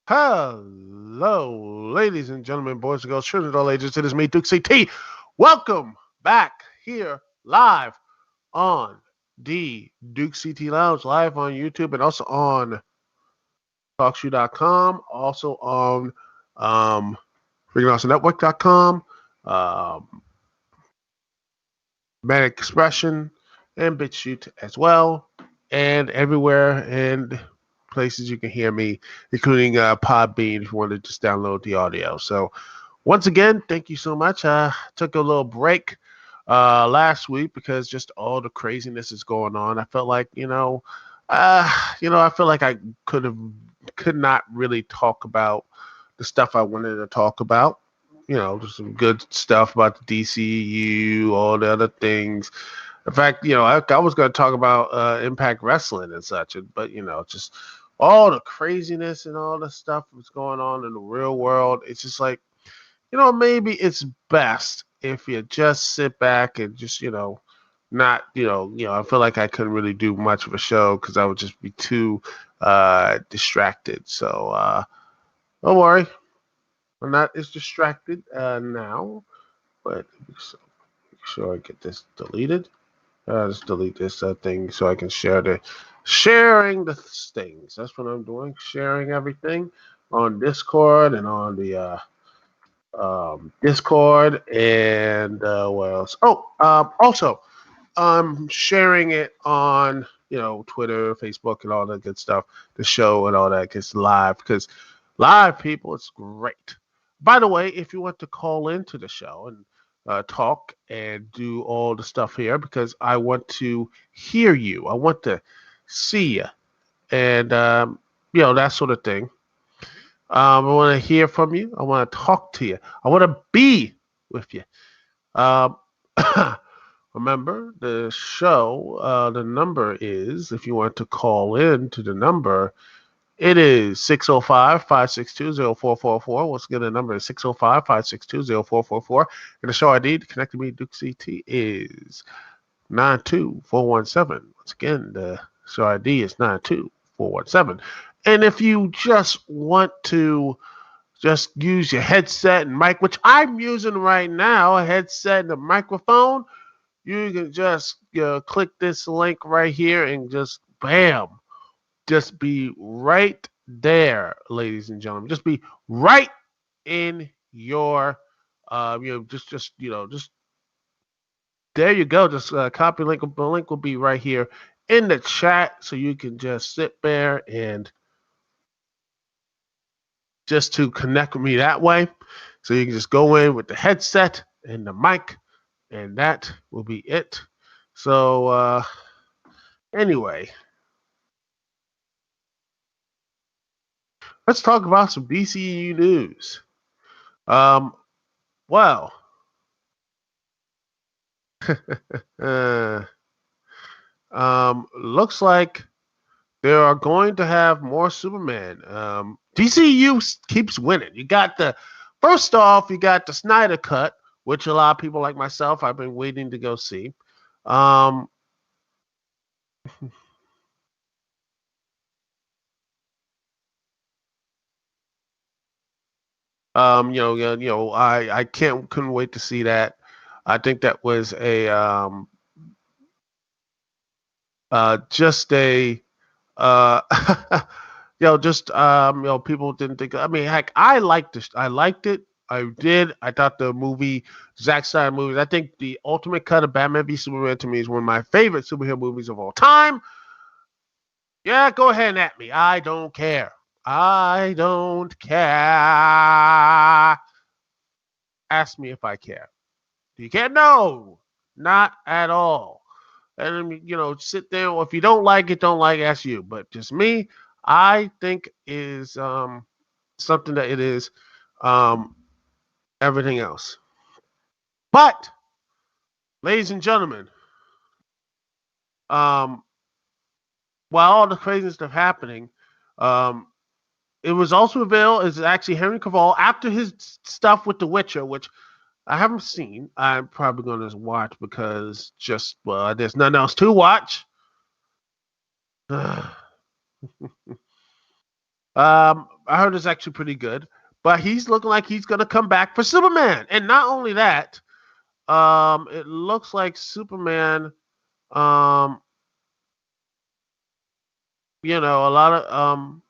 Hello, ladies and gentlemen, boys and girls, children of all ages. It is me, Dukect. Welcome back here live on the Dukect Lounge, live on YouTube and also on TalkShoe.com, also on FreakinAwesomeNetwork.com, um, Manic Expression, and BitChute as well, and everywhere and places you can hear me, including Podbean if you want to just download the audio. So once again, thank you so much. Took a little break last week because just all the craziness is going on. I felt like, I feel like I could not really talk about the stuff I wanted to talk about. Just some good stuff about the DCEU, all the other things. In fact, I was going to talk about Impact Wrestling and such, but just all the craziness and all the stuff that's going on in the real world. It's just like, maybe it's best if you just sit back and just, not, I feel like I couldn't really do much of a show because I would just be too distracted. So don't worry, I'm not as distracted now, but so make sure I get this deleted. Just delete this thing so I can sharing the things. That's what I'm doing, sharing everything on Discord and on the Discord and what else? Oh, also, I'm sharing it on Twitter, Facebook, and all that good stuff. The show and all that gets live because live people, it's great. By the way, if you want to call into the show and talk and do all the stuff here, because I want to hear you, I want to see you, and that sort of thing. I want to hear from you. I want to talk to you. I want to be with you. Um, Remember, the show, the number is, if you want to call in to the number, it is 605-562-0444. Once again, the number is 605-562-0444. And the show ID to connect to me, Duke CT, is 92417. Once again, the show ID is 92417. And if you just want to just use your headset and mic, which I'm using right now, a headset and a microphone, you can just click this link right here and just bam, just be right there, ladies and gentlemen. Just be right in your, just there you go. Just copy link. The link will be right here in the chat, so you can just sit there and just to connect with me that way. So you can just go in with the headset and the mic, and that will be it. So anyway, let's talk about some DCEU news. Well, looks like they are going to have more Superman. DCU keeps winning. You got first off, you got the Snyder Cut, which a lot of people like myself, I've been waiting to go see. Um, I couldn't wait to see that. I think that was a just a uh people didn't think. I mean, heck, I liked this. I liked it. I did. I thought the movie, Zack Snyder movies. I think the Ultimate Cut of Batman v Superman to me is one of my favorite superhero movies of all time. Yeah, go ahead and at me. I don't care. I don't care. Ask me if I care. Do you care? No, not at all. And sit there. Well, if you don't like it, don't like it. That's you. But just me, I think is something that it is everything else. But, ladies and gentlemen, while all the crazy stuff happening, it was also revealed is actually Henry Cavill after his stuff with The Witcher, which I haven't seen. I'm probably going to watch because there's nothing else to watch. I heard it's actually pretty good. But he's looking like he's gonna come back for Superman, and not only that, it looks like Superman. Um, you know, a lot of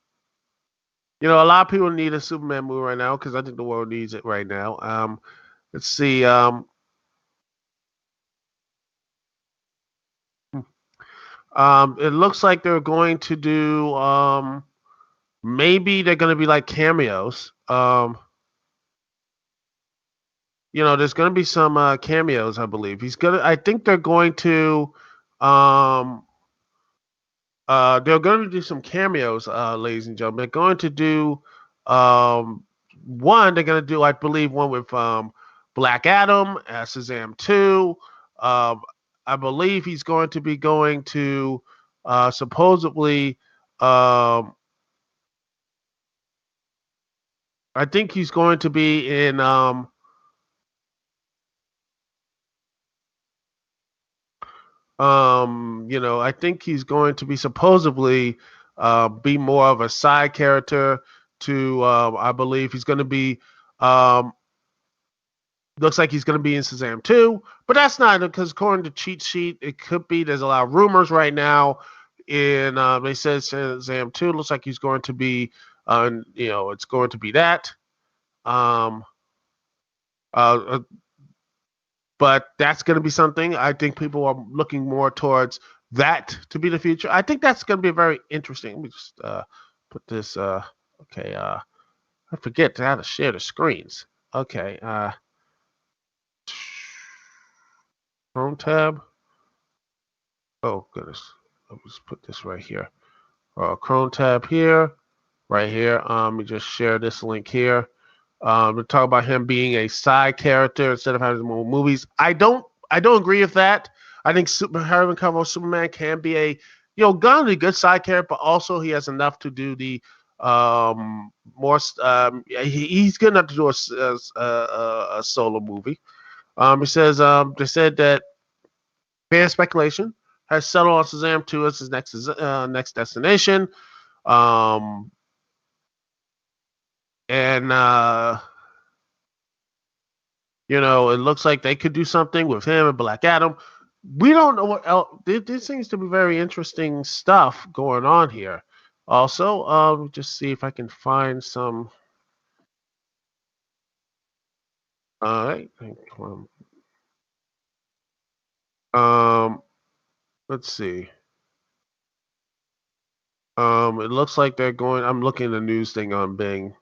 a lot of people need a Superman movie right now because I think the world needs it right now. Let's see. It looks like they're going to do. Maybe they're going to be like cameos. There's going to be some cameos, I believe. I think they're going to. Um, they're going to do some cameos, ladies and gentlemen. They're going to do. Um, one, they're going to do, I believe, one with Black Adam, Shazam 2. Um, I believe he's going to be going to supposedly. Um, I think he's going to be in. I think he's going to be supposedly be more of a side character to. I believe he's going to be. Um, Looks like he's going to be in Shazam 2, but that's not because according to Cheat Sheet, it could be. There's a lot of rumors right now. In they said Shazam 2 looks like he's going to be. It's going to be that. Um, uh, but that's going to be something. I think people are looking more towards that to be the future. I think that's going to be very interesting. Let me just put this. Okay. I forget how to share the screens. Okay. Chrome tab. Oh goodness. Let me just put this right here. Chrome tab here, right here. Let me just share this link here. We talk about him being a side character instead of having more movies. I don't agree with that. I think Henry Cavill Superman can be gonna be a good side character, but also he has enough to do the more. He's good enough to do a solo movie. He says they said that fan speculation has settled on Shazam 2 as his next destination. Um, and it looks like they could do something with him and Black Adam. We don't know what else. There seems to be very interesting stuff going on here. Also, just see if I can find some. All right. Um, let's see. It looks like they're going. I'm looking at the news thing on Bing.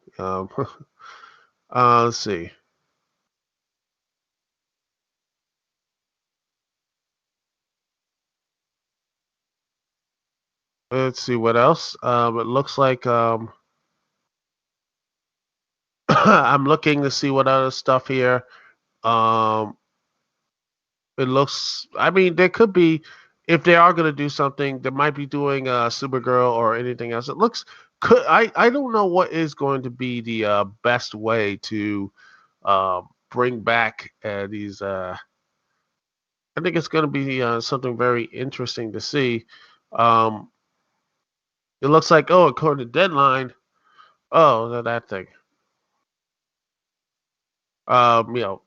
Let's see. Let's see what else. It looks like I'm looking to see what other stuff here. Um, it looks. I mean, there could be, if they are going to do something, they might be doing Supergirl or anything else. It looks. I don't know what is going to be the best way to bring back these. I think it's going to be something very interesting to see. Um, it looks like, according to Deadline, that thing. Um, you know,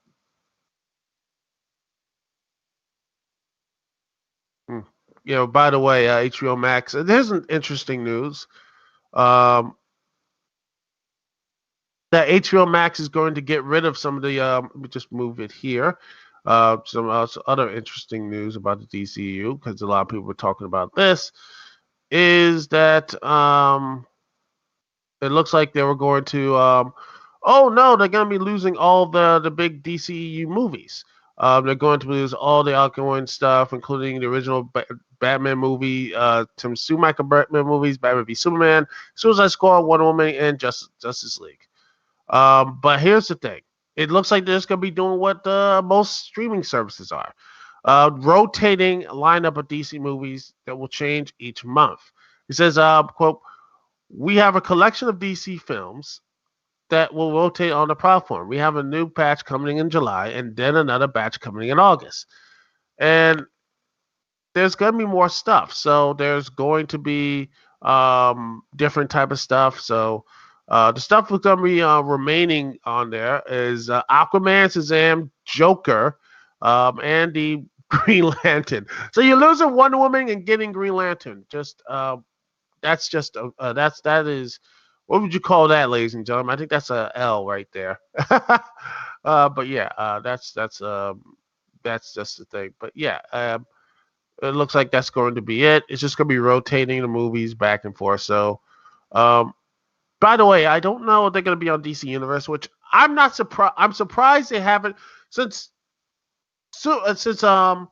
mm, by the way, HBO Max. There's an interesting news. Um, that HBO Max is going to get rid of some of the. Let me just move it here. Some other interesting news about the DCEU because a lot of people were talking about this. Is that it looks like they were going to. Oh no, they're going to be losing all the big DCEU movies. They're going to lose all the outgoing stuff, including the original Batman movie, Tim Schumacher Batman movies, Batman v Superman, Suicide Squad, Wonder Woman, and Justice League. But here's the thing: it looks like they're just going to be doing what most streaming services are, rotating lineup of DC movies that will change each month. It says, "quote We have a collection of DC films that will rotate on the platform. We have a new batch coming in July and then another batch coming in August. And there's going to be more stuff. So there's going to be different type of stuff. So The stuff that's gonna be remaining on there is Aquaman, Shazam, Joker, and the Green Lantern. So you're losing Wonder Woman and getting Green Lantern. Just that's just that is what would you call that, ladies and gentlemen? I think that's a L right there. But yeah, that's just the thing. But yeah, it looks like that's going to be it. It's just going to be rotating the movies back and forth. So, um, by the way, I don't know if they're going to be on DC Universe, which I'm not surprised. I'm surprised they haven't since since Doom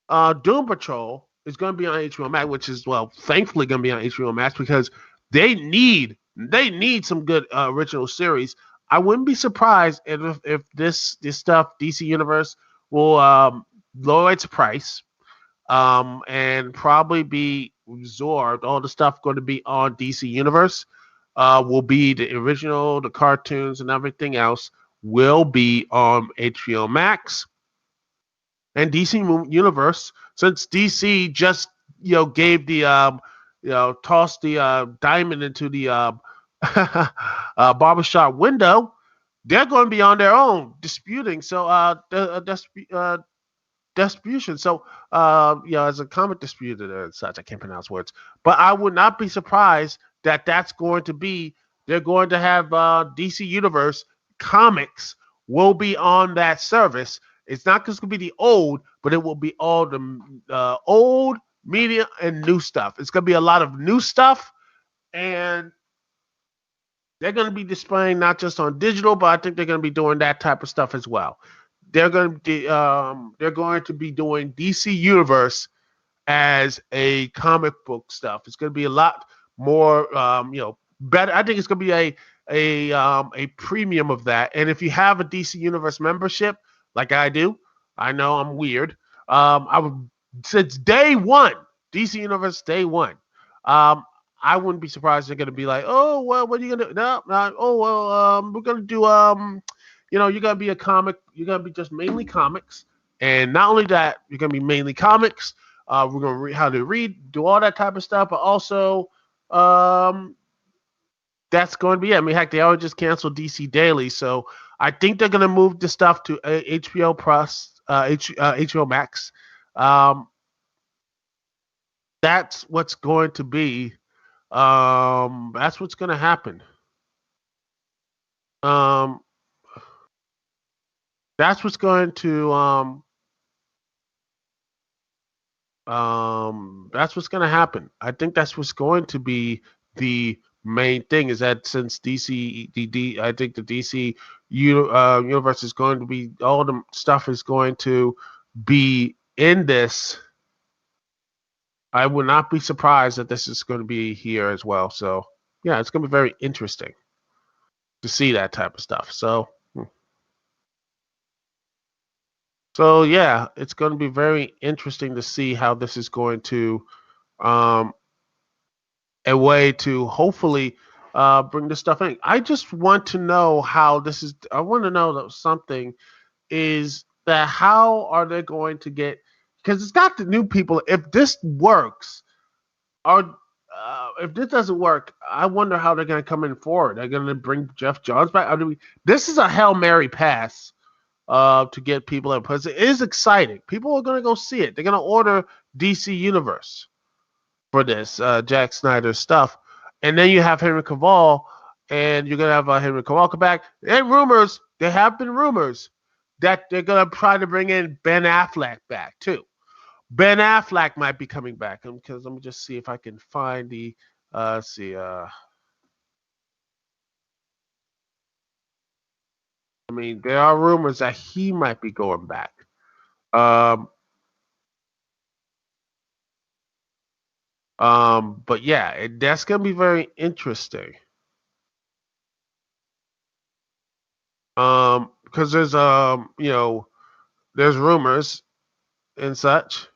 Patrol is going to be on HBO Max, which is thankfully going to be on HBO Max because they need some good original series. I wouldn't be surprised if this stuff DC Universe will lower its price and probably be absorbed. All the stuff going to be on DC Universe will be the original, the cartoons, and everything else will be on HBO Max and DC Universe. Since DC just gave the tossed the diamond into the barbershop window, they're going to be on their own disputing. So distribution. So, as a comic distributor and such, I can't pronounce words, but I would not be surprised that that's going to be. They're going to have DC Universe comics will be on that service. It's not just going to be the old, but it will be all the old media and new stuff. It's going to be a lot of new stuff, and they're going to be displaying not just on digital, but I think they're going to be doing that type of stuff as well. They're going to be doing DC Universe as a comic book stuff. It's going to be a lot more better. I think it's going to be a premium of that. And if you have a DC Universe membership like I do, I know I'm weird. I would since day one, DC Universe day one. Um, I wouldn't be surprised they're going to be like, oh well, what are you going to do? No, oh well, we're going to do you're gonna be a comic. You're gonna be just mainly comics, and not only that, you're gonna be mainly comics. We're gonna read how to read, do all that type of stuff, but also that's going to be it. I mean, heck, they already just canceled DC Daily, so I think they're gonna move the stuff to HBO Plus, HBO Max. Um, that's what's going to be. That's what's going to happen. Um, that's what's going to that's what's going to happen. I think that's what's going to be the main thing is that since I think the DC universe is going to be all the stuff is going to be in this. I would not be surprised that this is going to be here as well. So yeah, it's going to be very interesting to see that type of stuff. So yeah, it's going to be very interesting to see how this is going to um, a way to hopefully bring this stuff in. I just want to know how this is. I want to know that something is that how are they going to get because it's got the new people. If this works, or if this doesn't work, I wonder how they're going to come in forward. They're going to bring Jeff Johns back. This is a Hail Mary pass to get people in because it is exciting. People are going to go see it. They're going to order DC Universe for this Jack Snyder stuff, and then you have Henry Cavill, and you're going to have Henry Cavill come back. And rumors, there have been rumors that they're going to try to bring in Ben Affleck back too. Ben Affleck might be coming back because let me just see if I can find the see. I mean, there are rumors that he might be going back. But yeah, that's gonna be very interesting. Because there's there's rumors and such.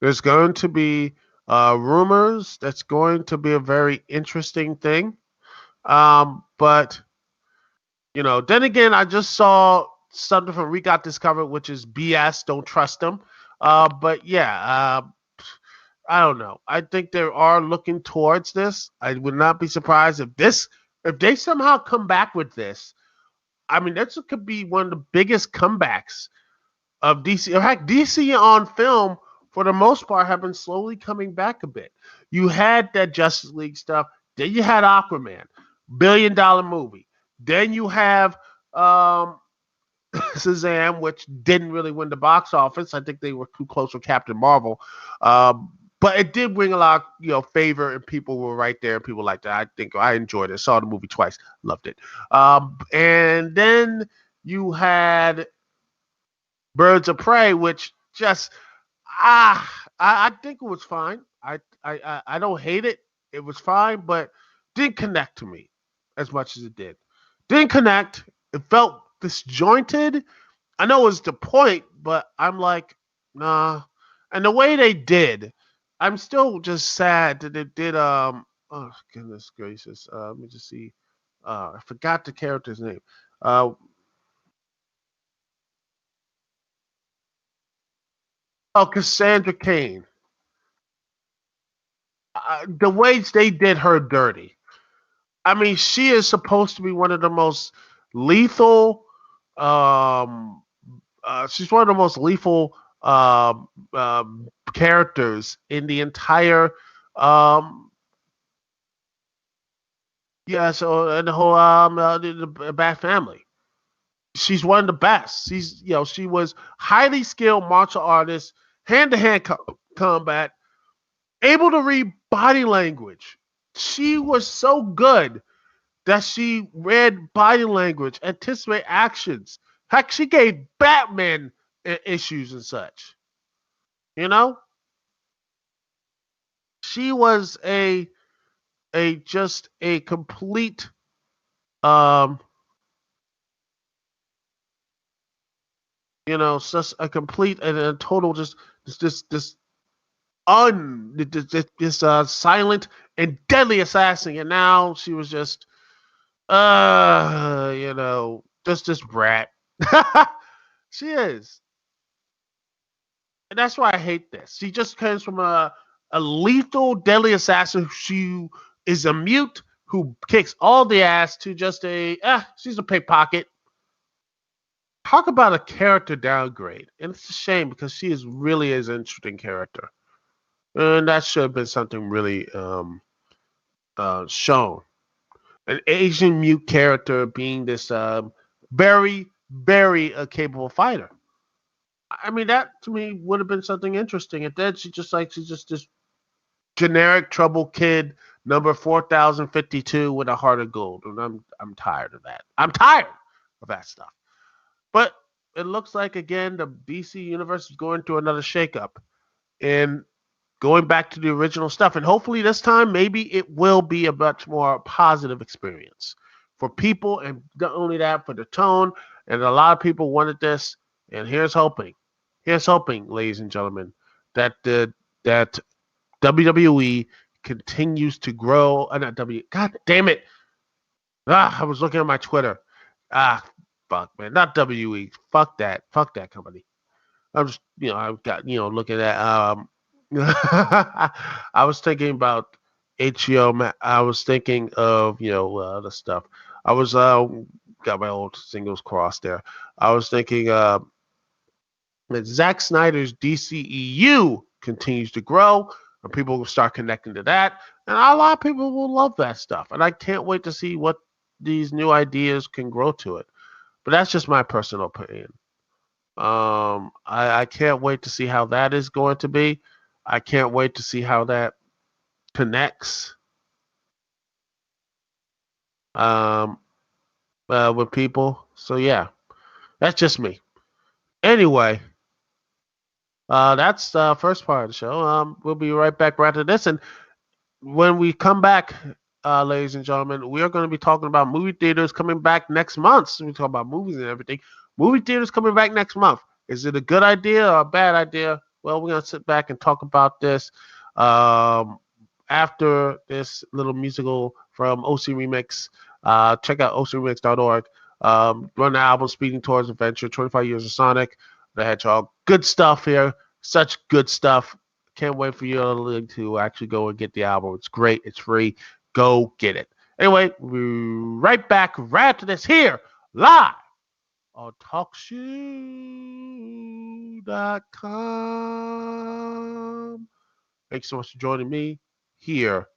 There's going to be rumors. That's going to be a very interesting thing. But then again, I just saw something from We Got This Covered, which is BS. Don't trust them. But yeah, I don't know. I think they are looking towards this. I would not be surprised if they somehow come back with this. I mean, this could be one of the biggest comebacks of DC. In fact, DC on film, for the most part, have been slowly coming back a bit. You had that Justice League stuff. Then you had Aquaman, $1 billion movie. Then you have Shazam, which didn't really win the box office. I think they were too close with Captain Marvel. But it did bring a lot of, favor, and people were right there, and people like that. I think I enjoyed it. Saw the movie twice, loved it. And then you had Birds of Prey, which just I think it was fine. I don't hate it. It was fine, but didn't connect to me as much as it did. Didn't connect. It felt disjointed. I know it's the point, but I'm like, nah. And the way they did, I'm still just sad that they did. Oh goodness gracious. Let me just see. I forgot the character's name. Uh, Cassandra Cain. The ways they did her dirty. I mean, she is supposed to be one of the most lethal. Um, she's one of the most lethal characters in the entire. Um, yeah, so and the whole the Bat Family. She's one of the best. She was highly skilled martial artist, hand to hand combat, able to read body language. She was so good that she read body language, anticipate actions. Heck, she gave Batman issues and such. You know, she was a just a complete um just a complete and a total just this silent and deadly assassin, and now she was just just this brat. She is. And that's why I hate this. She just comes from a lethal, deadly assassin. She is a mute who kicks all the ass to just she's a pickpocket. Talk about a character downgrade. And it's a shame because she really is an interesting character. And that should have been something really shown. An Asian mute character being this very, very capable fighter. I mean, that to me would have been something interesting. And then she's just this generic trouble kid, number 4052 with a heart of gold. And I'm tired of that. I'm tired of that stuff. But it looks like again the DC universe is going through another shakeup and going back to the original stuff. And hopefully this time maybe it will be a much more positive experience for people, and not only that, for the tone. And a lot of people wanted this. And here's hoping, ladies and gentlemen, that that WWE continues to grow. Not W. God damn it! I was looking at my Twitter. Fuck, man, not WE. Fuck that. Fuck that company. I'm just, I've got, looking at. I was thinking about HBO. I was thinking of, the stuff. I was got my old singles crossed there. I was thinking that Zack Snyder's DCEU continues to grow, and people will start connecting to that, and a lot of people will love that stuff. And I can't wait to see what these new ideas can grow to it. But that's just my personal opinion. I can't wait to see how that is going to be. I can't wait to see how that connects with people. So yeah, that's just me. Anyway, that's the first part of the show. We'll be right back right after this, and when we come back, ladies and gentlemen, we are going to be talking about movie theaters coming back next month. So we talk about movies and everything. Movie theaters coming back next month. Is it a good idea or a bad idea? Well, we're going to sit back and talk about this after this little musical from OC Remix. Check out ocremix.org. Run the album Speeding Towards Adventure, 25 Years of Sonic. They had y'all good stuff here. Such good stuff. Can't wait for you to actually go and get the album. It's great. It's free. Go get it. Anyway, we're right back right after this here live on talkshoe.com. Thanks so much for joining me here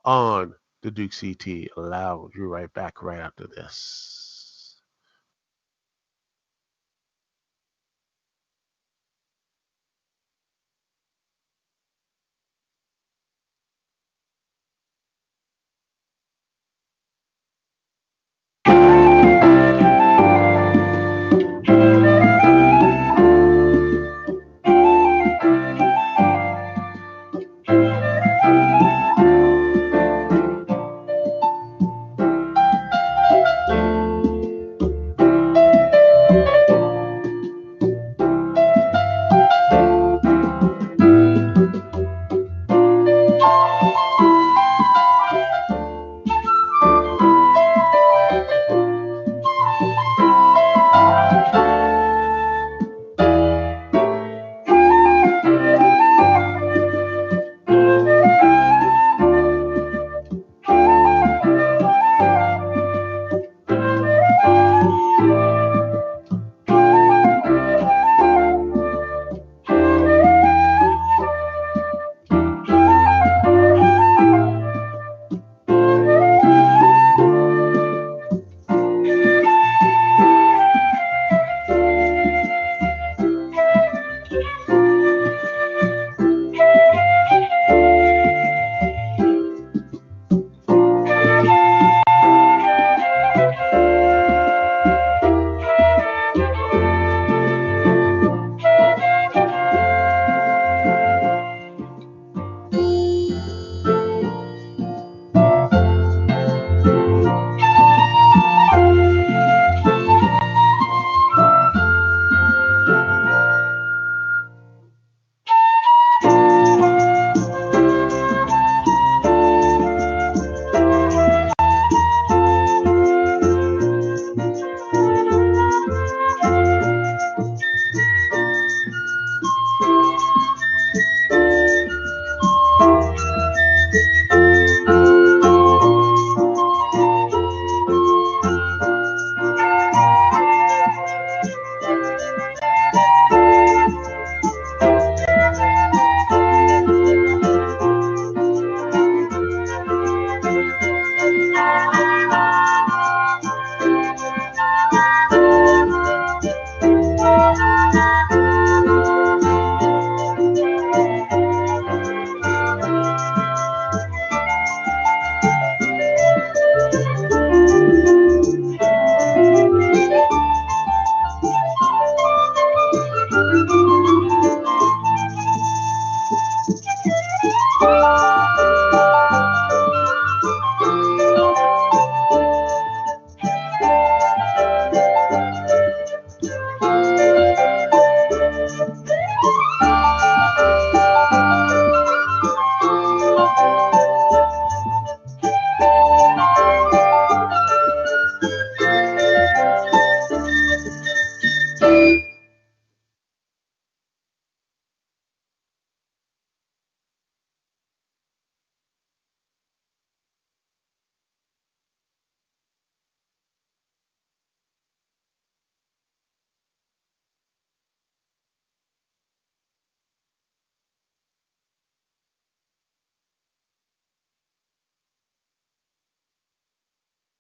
on the Dukect Lounge. We're right back right after this.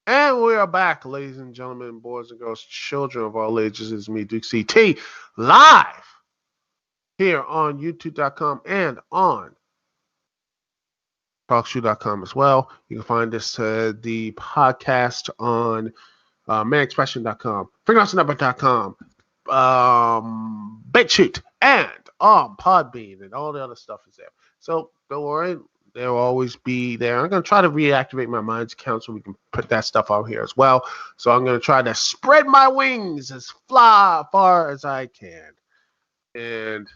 And we are back, ladies and gentlemen, boys and girls, children of all ages. It's me, Dukect, live here on youtube.com and on talkshoe.com as well. You can find the podcast on manexpression.com, freelancenetwork.com, BitChute, and Podbean, and all the other stuff is there. So don't worry, they'll always be there. I'm going to try to reactivate my Minds account so we can put that stuff out here as well. So I'm going to try to spread my wings as far as I can. And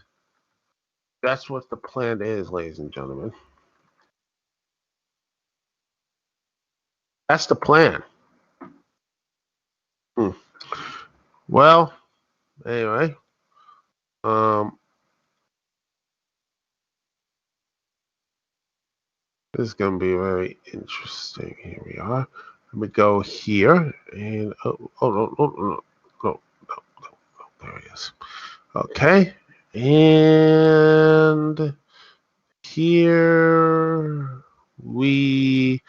that's what the plan is, ladies and gentlemen. That's the plan. Well, anyway, This is going to be very interesting. Here we are. Let me go here and no, there it is. Okay, and here we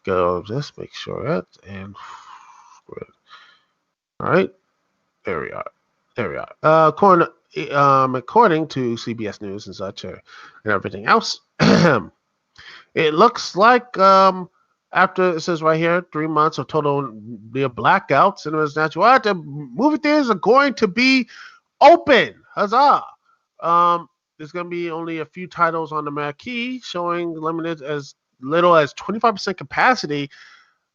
go. Just make sure that and all right. There we are. There we are. According to CBS News and such, and everything else, it looks like after it says right here, 3 months of total near blackout, cinemas natural. The movie theaters are going to be open. Huzzah! There's going to be only a few titles on the marquee, showing limited as little as 25% capacity.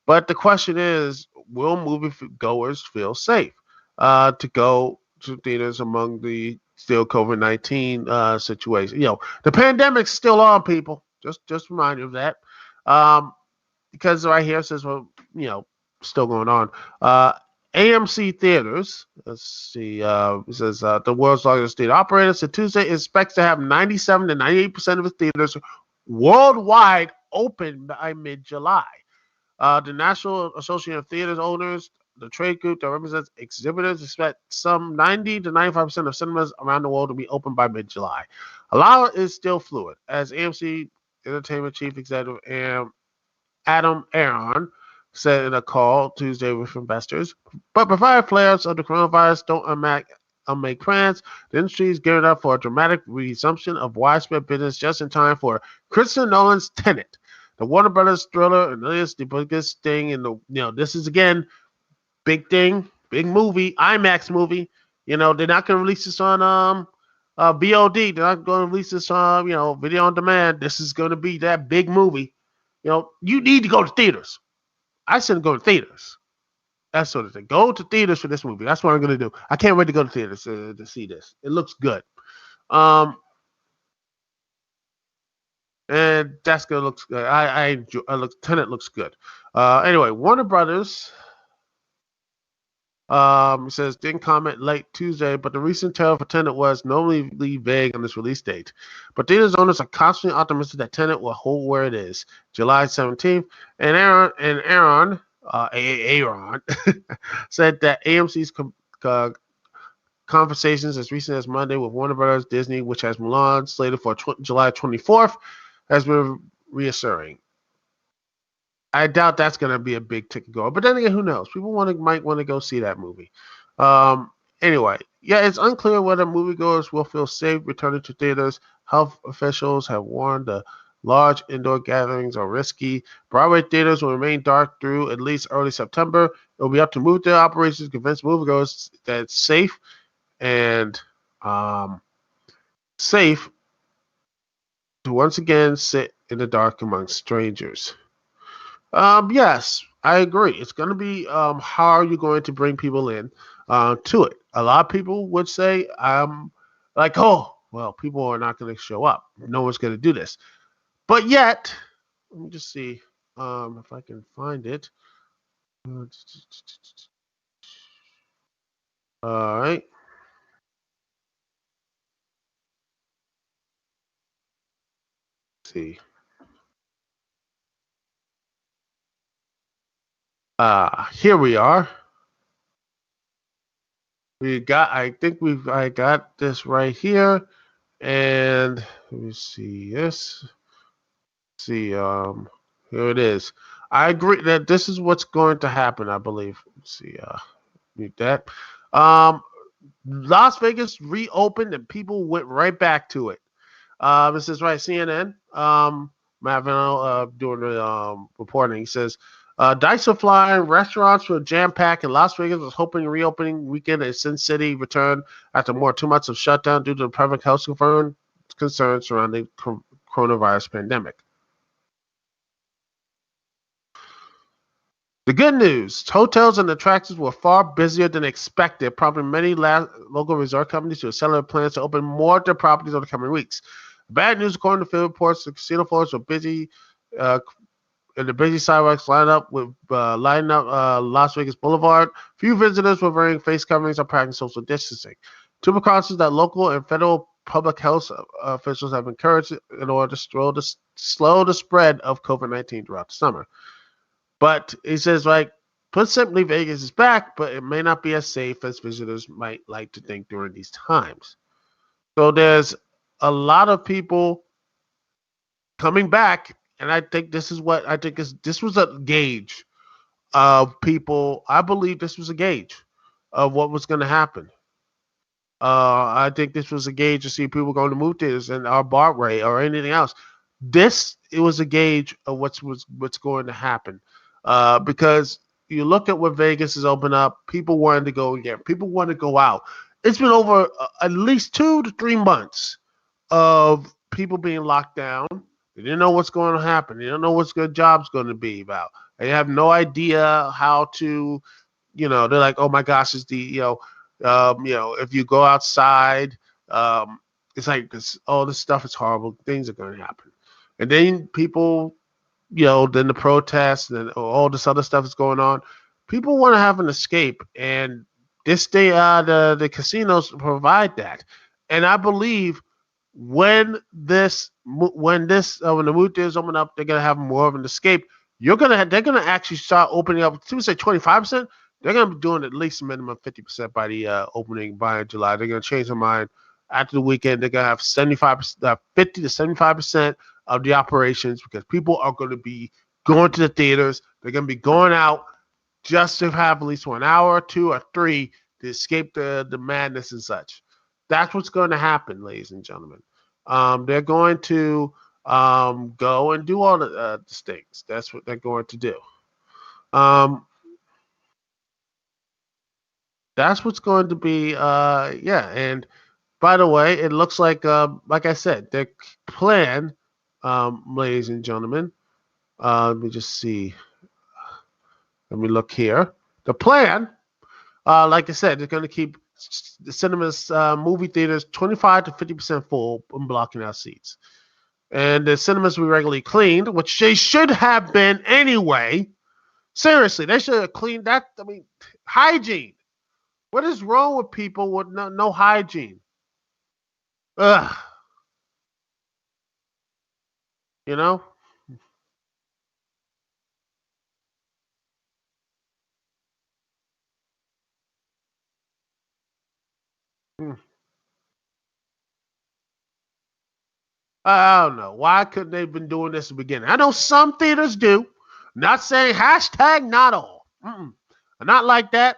But the question is, will movie goers feel safe to go to theaters among the still COVID-19 situation? The pandemic's still on, people. Just remind you of that. Because right here it says, well, still going on. AMC Theaters, let's see, it says the world's largest theater operator, so Tuesday expects to have 97 to 98% of its theaters worldwide open by mid-July. The National Association of Theaters Owners, the trade group that represents exhibitors, expect some 90 to 95% of cinemas around the world to be open by mid-July. A lot is still fluid, as AMC Entertainment Chief Executive Adam Aron said in a call Tuesday with investors. But provided flares of the coronavirus don't unmake plans, the industry is gearing up for a dramatic resumption of widespread business just in time for Christopher Nolan's Tenet. The Warner Brothers thriller, and this is the biggest thing in this is again, big thing, big movie, IMAX movie. They're not going to release this on VOD. They're not going to release this on, video on demand. This is going to be that big movie. You need to go to theaters. I shouldn't go to theaters. That sort of thing. Go to theaters for this movie. That's what I'm going to do. I can't wait to go to theaters to see this. It looks good. And that's gonna look good. I enjoy. Tenet looks good. Anyway, Warner Brothers says didn't comment late Tuesday, but the recent tale for Tenet was normally vague on its release date. But theaters owners are constantly optimistic that Tenet will hold where it is, July 17th. And Aaron said that AMC's conversations as recent as Monday with Warner Brothers Disney, which has Mulan slated for July 24th, has been reassuring. I doubt that's going to be a big ticket goer, but then again, who knows? People might want to go see that movie. Anyway, yeah, it's unclear whether moviegoers will feel safe returning to theaters. Health officials have warned the large indoor gatherings are risky. Broadway theaters will remain dark through at least early September. It will be up to movie theater operations to convince moviegoers that it's safe and safe to once again sit in the dark among strangers. Yes, I agree. It's going to be how are you going to bring people in to it? A lot of people would say, like, oh, well, people are not going to show up. No one's going to do this. But yet, let me just see if I can find it. All right. Let's see. Here we are. I got this right here. And let me see this. See, here it is. I agree that this is what's going to happen, I believe. Let's see, mute that. Las Vegas reopened and people went right back to it. This is right, CNN. Matt Vanno doing the reporting. He says, Dice are flying, restaurants were jam-packed, and Las Vegas was hoping reopening weekend at Sin City return after more 2 months of shutdown due to the public health concerns surrounding coronavirus pandemic. The good news, hotels and attractions were far busier than expected, prompting many local resort companies to accelerate plans to open more of their properties over the coming weeks. Bad news, according to field reports, the casino floors were busy, and the busy sidewalks lining up Las Vegas Boulevard. Few visitors were wearing face coverings or practicing social distancing. Two precautions that local and federal public health officials have encouraged in order to slow the spread of COVID-19 throughout the summer. But he says, like, put simply, Vegas is back, but it may not be as safe as visitors might like to think during these times. So there's a lot of people coming back, and I think this is what I think is this was a gauge of people. I believe this was a gauge of what was going to happen. I think this was a gauge to see people going to movie theaters and our bar rate or anything else. It was a gauge of what's going to happen, because you look at what Vegas has opened up. People wanted to go again. People want to go out. It's been over at least 2 to 3 months of people being locked down. They didn't know what's going to happen. They don't know what's good job's going to be about. They have no idea how to, they're like, oh my gosh, it's the, if you go outside, it's like this, oh, this stuff is horrible. Things are going to happen. And then people, then the protests and all this other stuff is going on. People want to have an escape, and the casinos provide that. And I believe when the movie theaters open up, they're gonna have more of an escape. They're gonna actually start opening up. To say 25%, they're gonna be doing at least a minimum 50% by the opening by July. They're gonna change their mind after the weekend. They're gonna have 50 to 75% of the operations because people are gonna be going to the theaters. They're gonna be going out just to have at least 1 hour, or 2 or 3 to escape the madness and such. That's what's going to happen, ladies and gentlemen. They're going to go and do all the things. That's what they're going to do. That's what's going to be, yeah. And by the way, it looks like I said, their plan, ladies and gentlemen, let me just see. Let me look here. The plan, like I said, they're going to keep the cinemas, movie theaters, 25 to 50% full and blocking out seats. And the cinemas we regularly cleaned, which they should have been anyway. Seriously, they should have cleaned that. I mean, hygiene. What is wrong with people with no hygiene? Ugh. You know? Hmm. I don't know. Why couldn't they have been doing this at the beginning? I know some theaters do. Not saying hashtag not all. Not like that.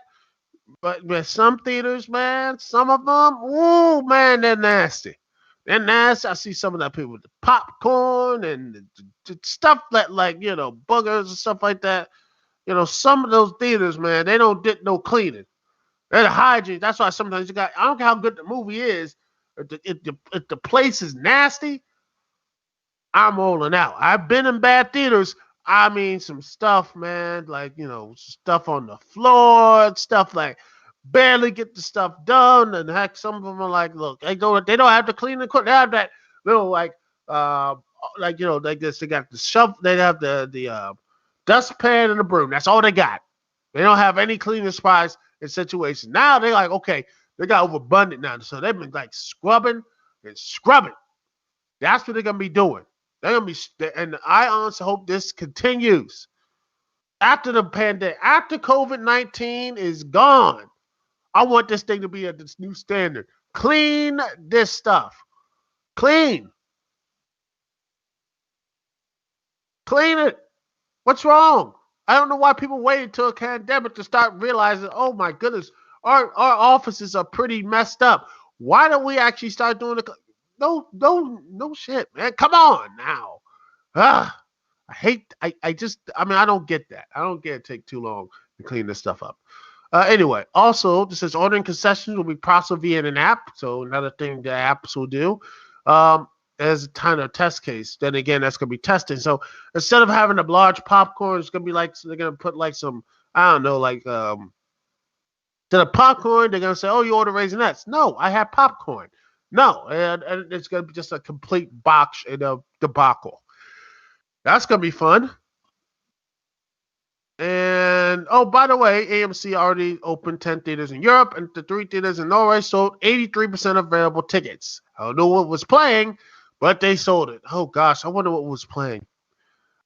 But with some theaters, man, some of them, oh man, they're nasty. They're nasty. I see some of that people with the popcorn and the stuff that, like, boogers and stuff like that. Some of those theaters, man, they don't get no cleaning. They're the hygiene. That's why sometimes I don't care how good the movie is, if the place is nasty, I'm rolling out. I've been in bad theaters. I mean, some stuff, man, like, stuff on the floor, stuff like barely get the stuff done. And heck, some of them are like, look, they don't have to clean the cook. They have that little, like this. They got the shovel. They have the dustpan and the broom. That's all they got. They don't have any cleaning supplies in situations. Now they're like, okay, they got overabundant now. So they've been like scrubbing and scrubbing. That's what they're going to be doing. They're gonna be, and I honestly hope this continues after the pandemic, after COVID-19 is gone. I want this thing to be at this new standard. Clean this stuff. Clean it. What's wrong? I don't know why people wait until a pandemic to start realizing, oh my goodness, our offices are pretty messed up. Why don't we actually start doing the no shit, man. Come on now. I don't get that. I don't get it take too long to clean this stuff up. Anyway, also, this says ordering concessions will be possible via an app. So another thing the apps will do, as a kind of test case. Then again, that's going to be testing. So instead of having a large popcorn, it's going to be like, so they're going to put like some, I don't know, like, to the popcorn, they're going to say, oh, you order Raisinets. No, I have popcorn. No, and it's going to be just a complete box and a debacle. That's going to be fun. And, oh, by the way, AMC already opened 10 theaters in Europe and the 3 theaters in Norway sold 83% of available tickets. I don't know what was playing, but they sold it. Oh gosh, I wonder what was playing.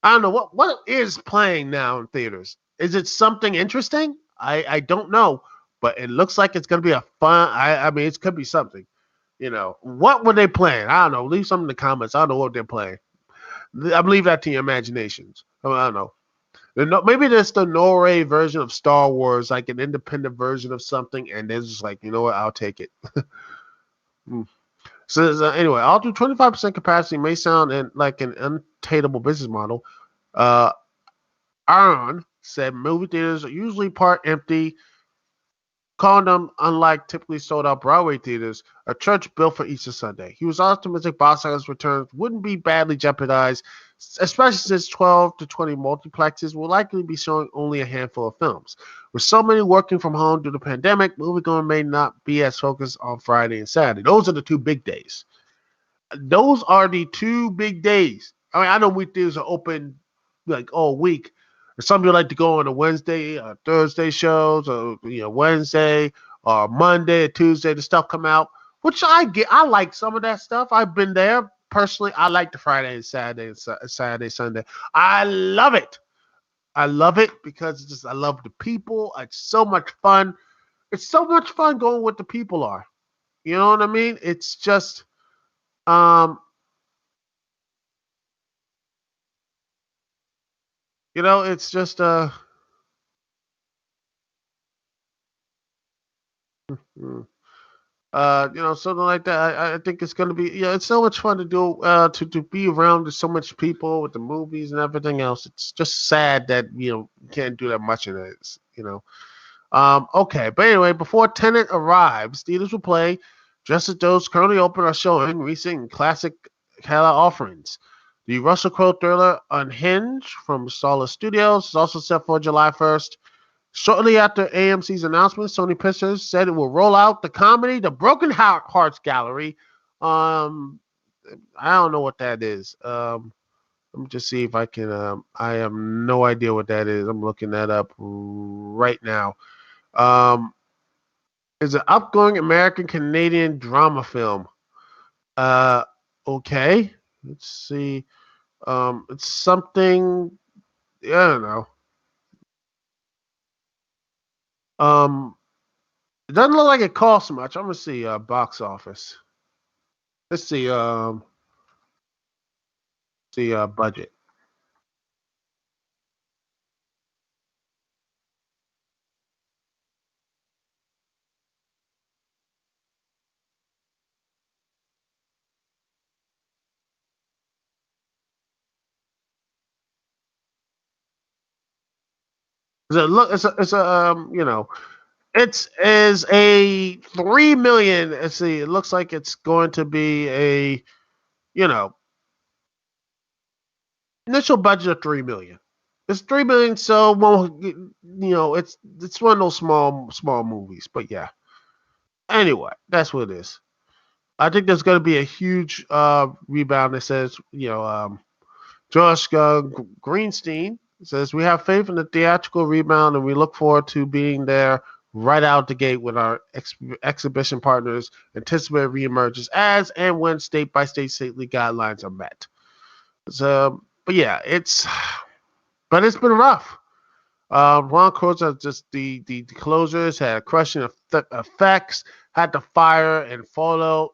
I don't know what is playing now in theaters. Is it something interesting? I don't know, but it looks like it's gonna be a fun. I mean, it could be something. What were they playing? I don't know. Leave some in the comments. I don't know what they're playing. I believe that to your imaginations. I don't know. Maybe there's the Norway version of Star Wars, like an independent version of something, and they're just like, you know what, I'll take it. So anyway, I'll do 25% capacity may sound like an unattainable business model. Uh, Aaron said movie theaters are usually part empty, calling them, unlike typically sold out Broadway theaters, a church built for Easter Sunday. He was optimistic box office returns wouldn't be badly jeopardized, especially since 12 to 20 multiplexes will likely be showing only a handful of films. With so many working from home due to the pandemic, moviegoing may not be as focused on Friday and Saturday. Those are the two big days. Those are the two big days. I mean, I know weekdays are open like all week. Some people like to go on a Wednesday, Thursday shows, or Wednesday or Monday or Tuesday. The stuff come out, which I get. I like some of that stuff. I've been there personally. I like the Friday and Saturday and Saturday, Sunday. I love it. I love it because I love the people. It's so much fun. It's so much fun going with the people are. You know what I mean? It's just um it's just mm, something like that. I think it's gonna be it's so much fun to do to be around so much people with the movies and everything else. It's just sad that you can't do that much of it. Okay, but anyway, before Tenet arrives, theaters will play just as those currently open are showing recent and classic Kala offerings. The Russell Crowe thriller Unhinged from Starless Studios is also set for July 1st. Shortly after AMC's announcement, Sony Pictures said it will roll out the comedy The Broken Hearts Gallery. Um, I don't know what that is. Let me just see if I can. I have no idea what that is. I'm looking that up right now. Um, is an upgoing American Canadian drama film. Uh, okay. Let's see. It's something. I don't know. Um, it doesn't look like it costs much. I'm gonna see. Box office. Let's see. See. Budget. It's a. It's is a 3 million. Let's see. It looks like it's going to be a. You know, initial budget of 3 million. It's 3 million, so well, it's one of those small movies. But yeah. Anyway, that's what it is. I think there's going to be a huge rebound. It says, Josh Greenstein says we have faith in the theatrical rebound, and we look forward to being there right out the gate with our exhibition partners. Anticipated reemerges as and when state by state stately guidelines are met. So, but yeah, it's been rough. Ron Croza just the closures had crushing effects, had to fire and follow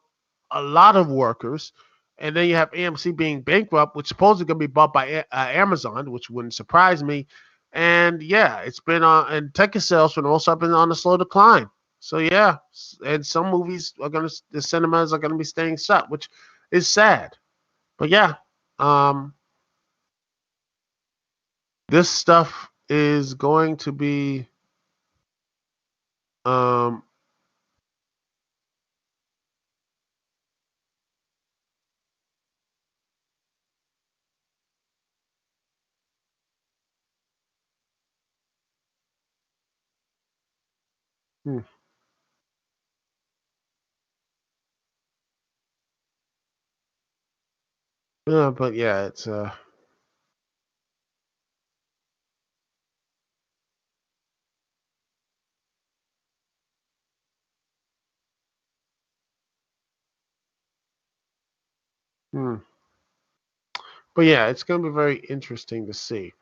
a lot of workers, and then you have AMC being bankrupt, which supposedly going to be bought by Amazon, which wouldn't surprise me. And yeah, it's been on and ticket sales for also been on a slow decline. So yeah, and some movies are going to the cinemas are going to be staying shut, which is sad. But yeah, um, this stuff is going to be um hmm. Yeah, but yeah, it's Hmm. But yeah, it's going to be very interesting to see.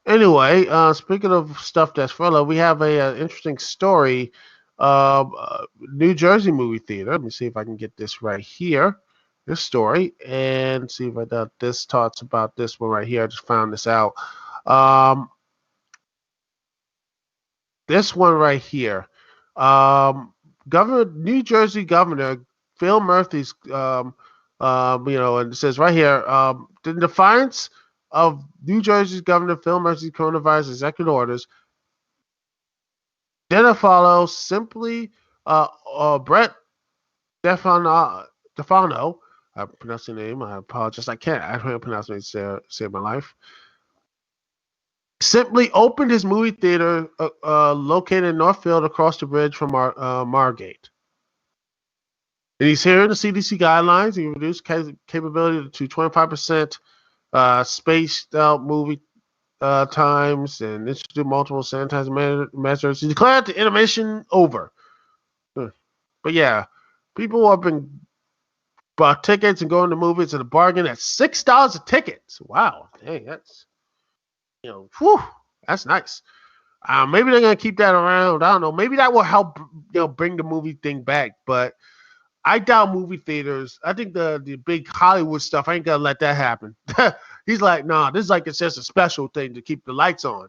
Anyway, speaking of stuff that's thriller, we have a interesting story. New Jersey movie theater. Let me see if I can get this right here. This story and see if I got this talks about this one right here. I just found this out. Um, this one right here. New Jersey Governor Phil Murphy's, and it says right here, in defiance of New Jersey's Governor Phil Murphy's coronavirus executive orders, then follows simply Brett Stefano. I pronounced the name. I apologize. I can't pronounce it. Save my life. Simply opened his movie theater located in Northfield across the bridge from Margate. And he's here in the CDC guidelines. He reduced capability to 25% spaced out movie times and instituted multiple sanitizing measures. He declared the intermission over. But yeah, people have been bought tickets and going to movies at a bargain at $6 a ticket. Wow, dang, that's whew, that's nice. Maybe they're gonna keep that around. I don't know. Maybe that will help bring the movie thing back. But I doubt movie theaters. I think the big Hollywood stuff. I ain't gonna let that happen. He's like, nah, this is like it's just a special thing to keep the lights on.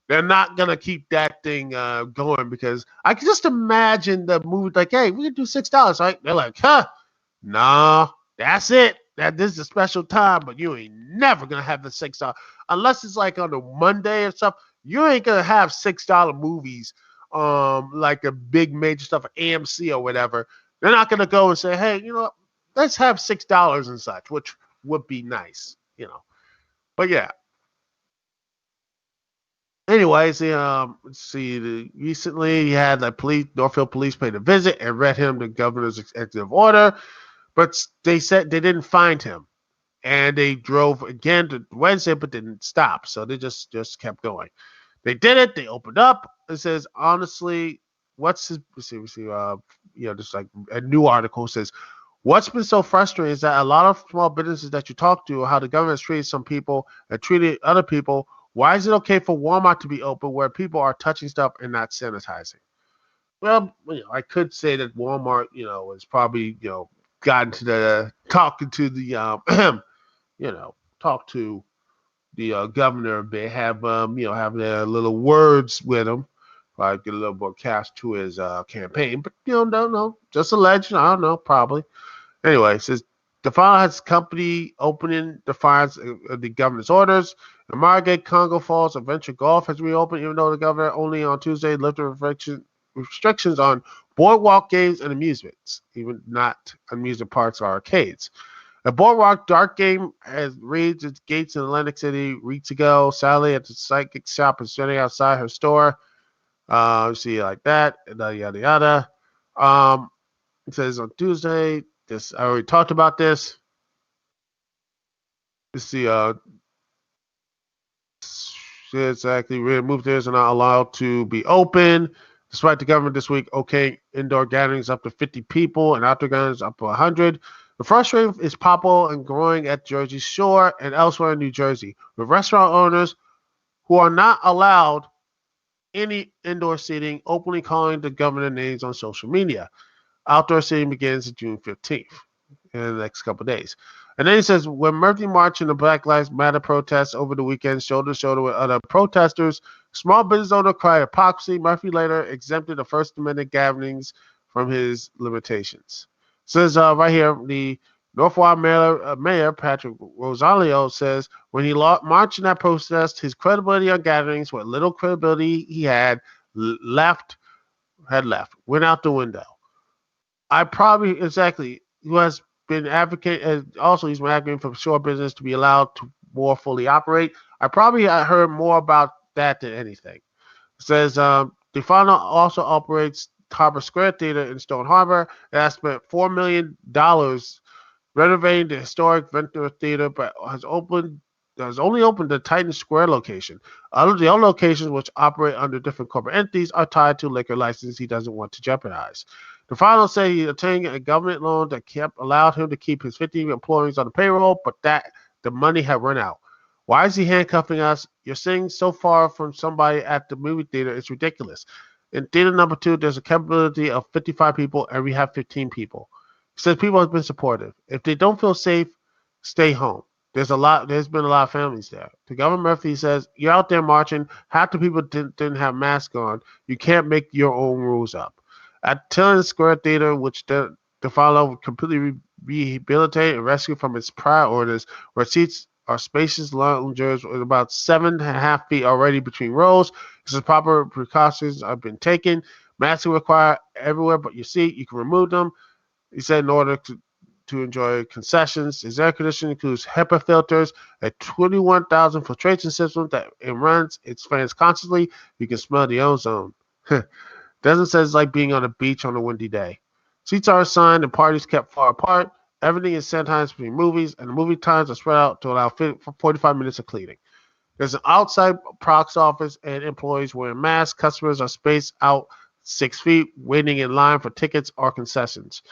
They're not gonna keep that thing going because I can just imagine the movie like, hey, we can do $6, right? They're like, huh, nah, that's it. This is a special time, but you ain't never gonna have the $6 unless it's like on a Monday or something. You ain't gonna have $6 movies, like a big major stuff, like AMC or whatever. They're not gonna go and say, hey, let's have $6 and such, which would be nice. But yeah, anyways, let's see. Recently, he had the Northfield police paid a visit and read him the governor's executive order, but they said they didn't find him, and they drove again to Wednesday, but didn't stop. So they just kept going. They did it. They opened up. It says honestly, what's his? Let's see. Just like a new article says, what's been so frustrating is that a lot of small businesses that you talk to, how the government has treated some people and treated other people. Why is it okay for Walmart to be open where people are touching stuff and not sanitizing? Well, I could say that Walmart, is probably, gotten to the talking to the, talk to the governor a bit, have have their little words with him, like get a little more cash to his campaign. But no, just a legend. I don't know, probably. Anyway, it says the final has company opening defiance of the governor's orders. The Margate Congo Falls Adventure Golf has reopened, even though the governor only on Tuesday lifted restrictions on boardwalk games and amusements, even not amusement parks or arcades. The Boardwalk Dark game has raised its gates in Atlantic City weeks ago. Sadly, at the psychic shop is standing outside her store. See like that, yada yada. It says on Tuesday. This I already talked about this. Let's see. Exactly. Movie theaters are not allowed to be open, despite the government this week okaying indoor gatherings up to 50 people and outdoor gatherings up to 100. The frustration is popular and growing at Jersey Shore and elsewhere in New Jersey, with restaurant owners who are not allowed any indoor seating openly calling the governor names on social media. Outdoor seating begins June 15th in the next couple of days. And then he says, when Murphy marched in the Black Lives Matter protests over the weekend, shoulder to shoulder with other protesters, small business owner cried hypocrisy. Murphy later exempted the First Amendment gatherings from his limitations. Says right here, the Northwide Mayor Patrick Rosalio says when he marched in that protest, his credibility on gatherings, what little credibility he had went out the window. I probably exactly who has been advocating. Also, he's been advocating for shore business to be allowed to more fully operate. I probably heard more about that than anything. It says Defano also operates Harbor Square Theater in Stone Harbor and has spent $4 million renovating the historic Ventnor Theater, but has only opened the Titan Square location. The other locations, which operate under different corporate entities, are tied to liquor licenses he doesn't want to jeopardize. The father said he obtained a government loan that allowed him to keep his 50 employees on the payroll, but that the money had run out. Why is he handcuffing us? You're sitting so far from somebody at the movie theater. It's ridiculous. In theater number 2, there's a capability of 55 people, and we have 15 people. He says people have been supportive. If they don't feel safe, stay home. There's been a lot of families there. The Governor Murphy says, you're out there marching. Half the people didn't have masks on. You can't make your own rules up. At Tilden Square Theater, which the follow completely rehabilitated and rescued from its prior orders, where seats are spacious loungers with about 7.5 feet already between rows. This proper precautions have been taken. Masks are required everywhere but your seat. You can remove them. He said in order to enjoy concessions. His air conditioning includes HEPA filters, a 21,000 filtration system that it runs its fans constantly. You can smell the ozone. Doesn't say it's like being on a beach on a windy day. Seats are assigned and parties kept far apart. Everything is sanitized between movies, and the movie times are spread out to allow 45 minutes of cleaning. There's an outside prox office and employees wearing masks. Customers are spaced out 6 feet, waiting in line for tickets or concessions,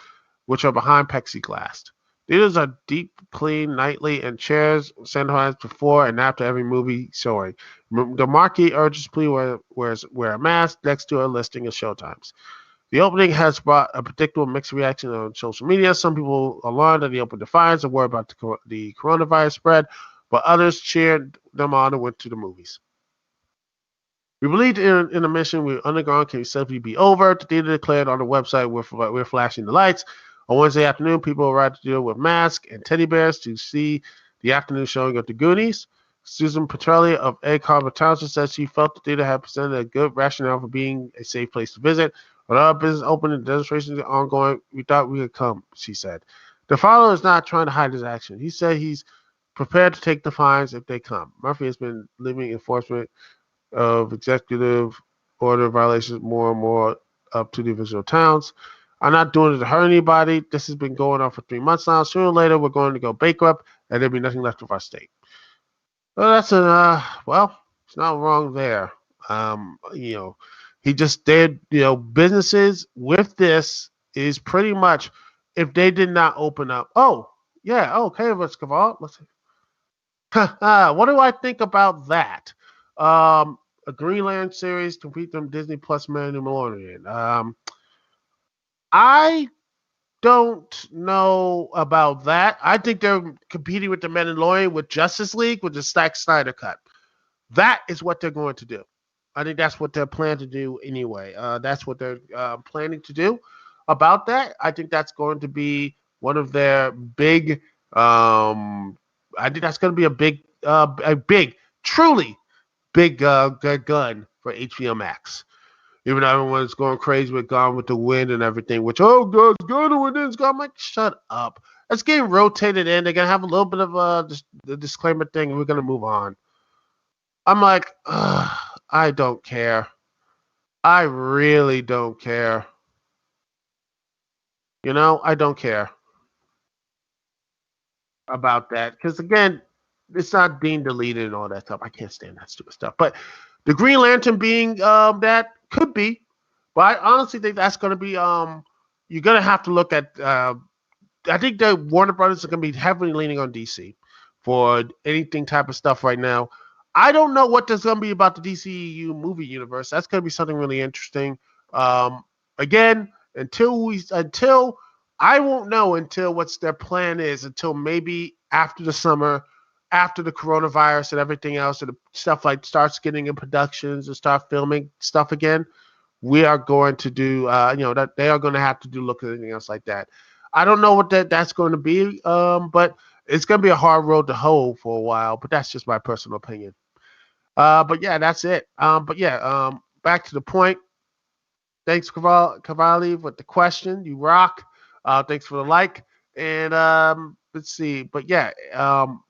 which are behind plexiglass. Theaters are deep cleaned nightly and chairs sanitized before and after every movie showing. The marquee urges please wear a mask next to a listing of showtimes. The opening has brought a predictable mixed reaction on social media. Some people alarmed at the open defiance and worried about the coronavirus spread, but others cheered them on and went to the movies. We believed in a mission where underground can safely be over. The theater declared on the website we're flashing the lights. On Wednesday afternoon, people arrived to deal with masks and teddy bears to see the afternoon showing of The Goonies. Susan Petrelli of Egg Harbor Township said she felt the theater had presented a good rationale for being a safe place to visit. With our business open and demonstrations ongoing, we thought we could come, she said. The father is not trying to hide his action. He said he's prepared to take the fines if they come. Murphy has been leaving enforcement of executive order violations more and more up to the individual towns. I'm not doing it to hurt anybody. This has been going on for 3 months now. Sooner or later, we're going to go bankrupt, and there'll be nothing left of our state. Well, it's not wrong there. Um, you know, he just did. Businesses with this is pretty much if they did not open up. Oh, yeah. Okay, let's go on. Let's see. What do I think about that? A Greenland series compete from Disney Plus Mandalorian. I don't know about that. I think they're competing with the Mandalorian with Justice League with the Zack Snyder cut. That is what they're going to do. I think that's what they're planning to do anyway. That's what they're planning to do. About that, I think that's going to be one of their big. I think that's going to be truly big gun for HBO Max. Even though everyone's going crazy with Gone with the Wind and everything, which, oh, God's Gone with the Wind. I'm like, shut up. It's getting rotated in. They're going to have a little bit of the disclaimer thing, and we're going to move on. I'm like, I don't care. I really don't care. I don't care about that. Because, again, it's not being deleted and all that stuff. I can't stand that stupid stuff. But the Green Lantern being that could be. But I honestly think that's going to be you're going to have to look at I think the Warner Brothers are going to be heavily leaning on DC for anything type of stuff right now. I don't know what there's going to be about the DCEU movie universe. That's going to be something really interesting. Again, until I won't know until what's their plan is until maybe after the summer, after the coronavirus and everything else, and stuff like starts getting in productions and start filming stuff again. We are going to do, that they are going to have to do look at anything else like that. I don't know what that's going to be, but it's going to be a hard road to hoe for a while. But that's just my personal opinion. But yeah, that's it. Back to the point. Thanks, Cavalli, with the question. You rock. Thanks for the like. And let's see. But yeah,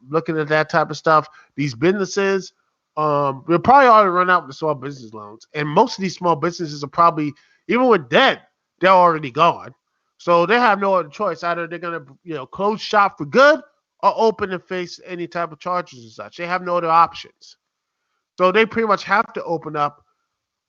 looking at that type of stuff, these businesses, we'll probably already run out with the small business loans. And most of these small businesses are probably, even with debt, they're already gone. So they have no other choice. Either they're going to, close shop for good or open and face any type of charges and such. They have no other options. So they pretty much have to open up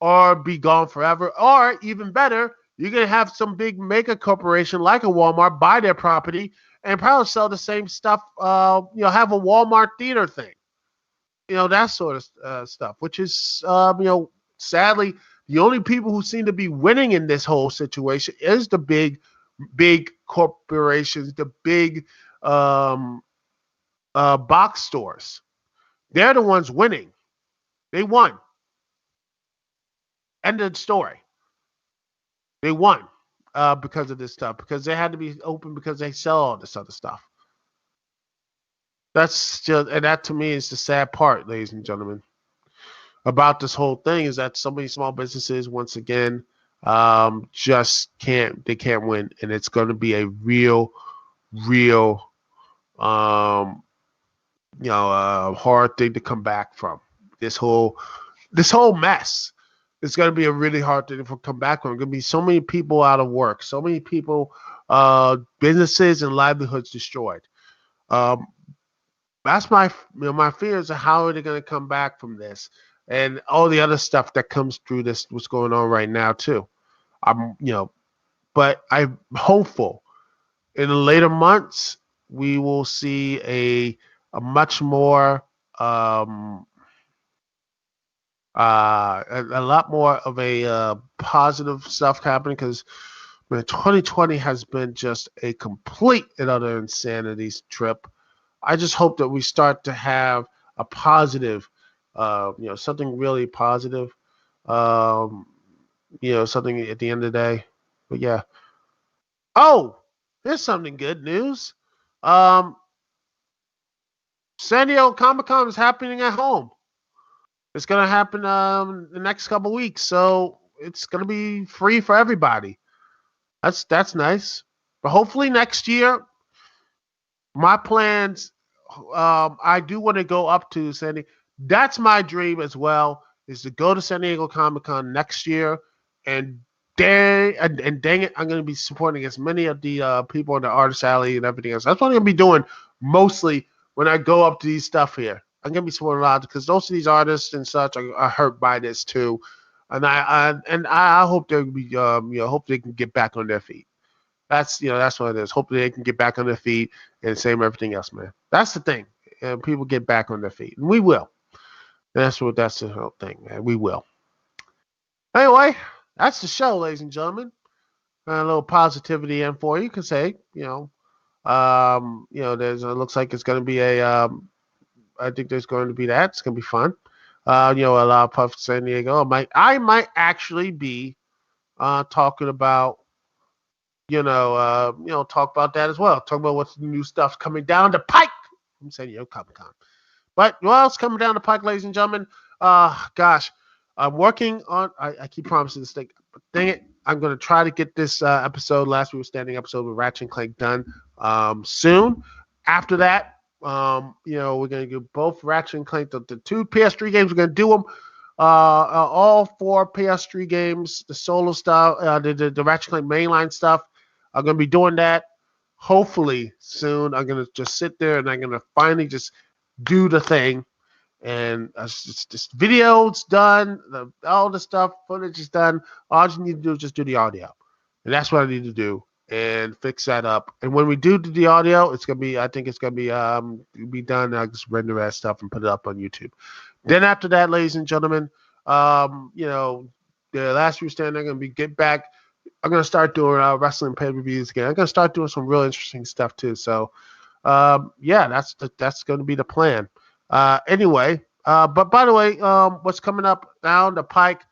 or be gone forever. Or even better, You're gonna have some big mega corporation like a Walmart buy their property and probably sell the same stuff. Have a Walmart theater thing. That sort of stuff, which is sadly the only people who seem to be winning in this whole situation is the big corporations, the big um, box stores. They're the ones winning. They won. End of the story. They won because of this stuff, because they had to be open because they sell all this other stuff. And that to me is the sad part, ladies and gentlemen, about this whole thing is that so many small businesses, once again, just can't win, and it's going to be a real, um, hard thing to come back from. This whole mess. It's going to be a really hard thing to come back from. There's going to be so many people out of work, so many people, businesses and livelihoods destroyed. Um, that's my fears of how are they going to come back from this, and all the other stuff that comes through this. What's going on right now too. But I'm hopeful in the later months we will see a much more a lot more of a positive stuff happening, because 2020 has been just a complete and utter insanity trip. I just hope that we start to have a positive, something really positive, um, something at the end of the day. But yeah. Oh, here's something good news. Um, San Diego Comic Con is happening at home. It's gonna happen the next couple weeks, so it's gonna be free for everybody. That's nice. But hopefully next year, my plans. I do want to go up to San Diego. That's my dream as well. Is to go to San Diego Comic Con next year, and dang it, I'm going to be supporting as many of the people in the artist alley and everything else. That's what I'm going to be doing mostly when I go up to these stuff here. I'm going to be supporting a lot because most of these artists and such are hurt by this too, and I hope they'll be hope they can get back on their feet. That's what it is. Hopefully they can get back on their feet and same everything else, man. That's the thing. People get back on their feet, and we will. That's the whole thing, man. We will. Anyway, that's the show, ladies and gentlemen. A little positivity in for you. You can say, there's it looks like it's going to be I think there's going to be that. It's going to be fun. A lot of Puff San Diego. I might actually be talking about talk about that as well. Talk about what's the new stuff coming down the pike from San Diego Comic Con. But what else coming down the pike, ladies and gentlemen? Gosh, I'm working on. I keep promising this thing, but dang it, I'm going to try to get this last week was standing episode with Ratchet and Clank done soon. After that, we're going to do both Ratchet and Clank, the two PS3 games. We're going to do them. All four PS3 games, the solo stuff, the Ratchet and Clank mainline stuff. I'm going to be doing that hopefully soon. I'm going to just sit there and I'm going to finally just do the thing. And this video's done, all the stuff, footage is done. All you need to do is just do the audio. And that's what I need to do and fix that up. And when we do the audio, I think it's going to be done. I'll just render that stuff and put it up on YouTube. Then after that, ladies and gentlemen, the last few stand, I'm going to get back. I'm going to start doing wrestling pay-per-views again. I'm going to start doing some real interesting stuff too. So, that's going to be the plan. Anyway, but by the way, what's coming up down the pike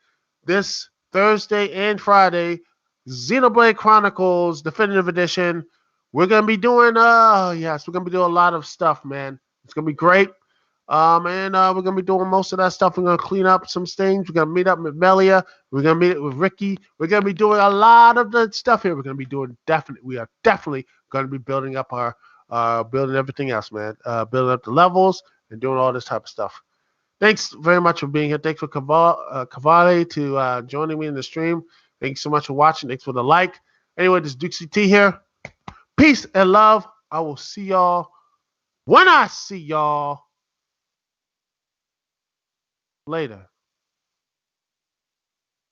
this Thursday and Friday, Xenoblade Chronicles Definitive Edition. We're going to be doing, we're going to be doing a lot of stuff, man. It's going to be great. And we're going to be doing most of that stuff. We're going to clean up some things. We're going to meet up with Melia. We're going to meet with Ricky. We're going to be doing a lot of the stuff here. We are definitely going to be building up building everything else, man. Building up the levels and doing all this type of stuff. Thanks very much for being here. Thanks for Cavalli to joining me in the stream. Thanks so much for watching. Thanks for the like. Anyway, this is Dukect T here. Peace and love. I will see y'all when I see y'all later.